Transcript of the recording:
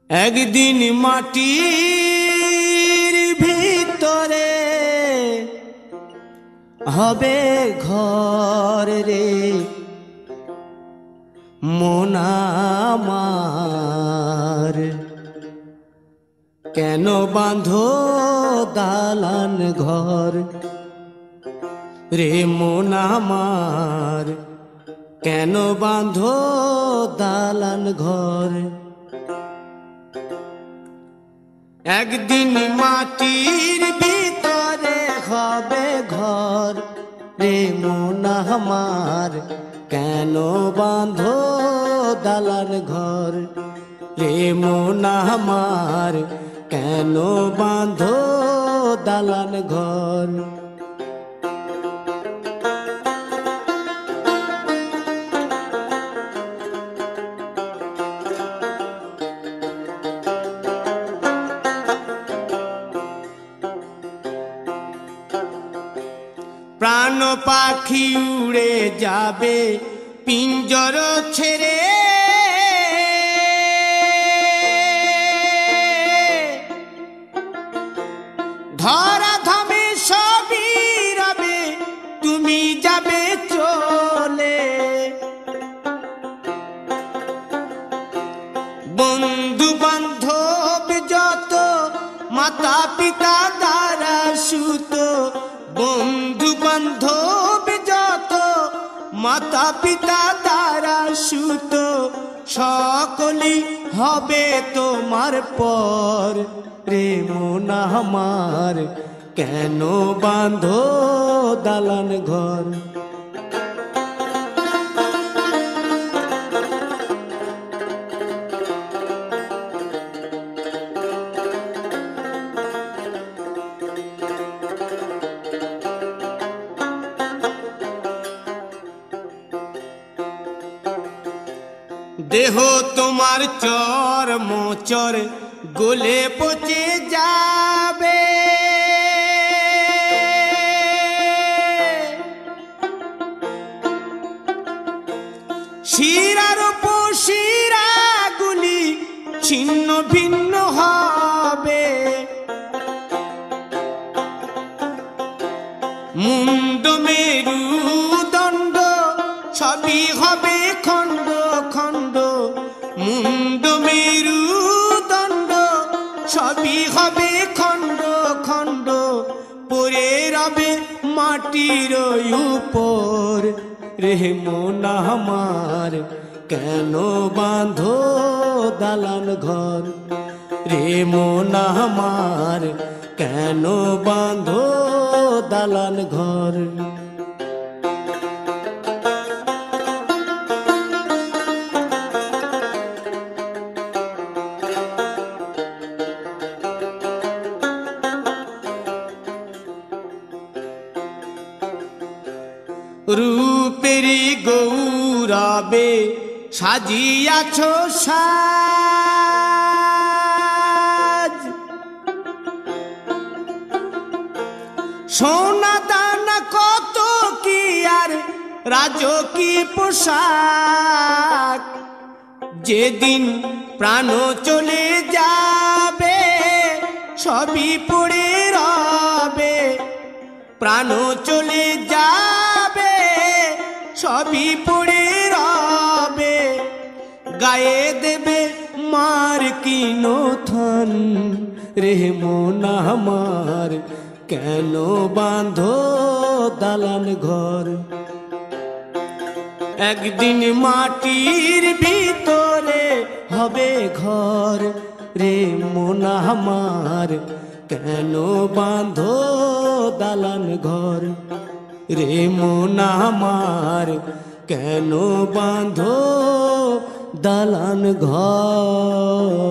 একদিন মাটির ভিতরে হবে ঘর রে মন আমার, কেন বাঁধো দালান ঘর রে মন আমার, কেন বাঁধো দালান ঘর। একদিন মাটির ভিতরে হবে ঘর রে মন আমার, কেন বাঁধো দালান ঘর রে মন আমার, কেন বাঁধো দালান ঘর। প্রাণ পাখি উড়ে যাবে পিঞ্জর ছেড়ে, ধরা ধামে সবই রবে তুমি যাবে চলে। বন্ধু বান্ধব যত মাতা পিতা দ্বারা সুত, বন্ধু বান্ধব যত মাতা পিতা দ্বারা সুত, সকলই হবে তোমার পর রে মন আমার, কেন বাঁধো দালান ঘর। দেহ তোমার চর্ম চর গলে পচে যাবে, শিরার উপশিরাগুলি ছিন্ন ভিন্ন হবে, মুন্ড মেরুদণ্ড সবই হবে খণ্ড খণ্ড, মুন্ড মেরুদণ্ড সবই হবে খণ্ড খণ্ড, পড়ে রবে মাটির উপর রে মন আমার, কেন বাঁধো দালান ঘর রে মন আমার, কেন বাঁধো দালান ঘর। রূপেরি গৌরবে সাজিয়াছ সাজ, সোনা দানা কত কি আর রাজকী পোশাক, যেদিন প্রাণ চলে যাবে সবই পড়ে রবে, প্রাণ চলে যাবে সবই পড়ে রবে, গায়ে দেবে মার কিনো থান রে মন আমার, কেন বাঁধো দালান ঘর। একদিন মাটির ভিতরে হবে ঘর রে মন আমার, কেন বাঁধো দালান ঘর রে মন আমার, কেন বাঁধো দালান ঘর।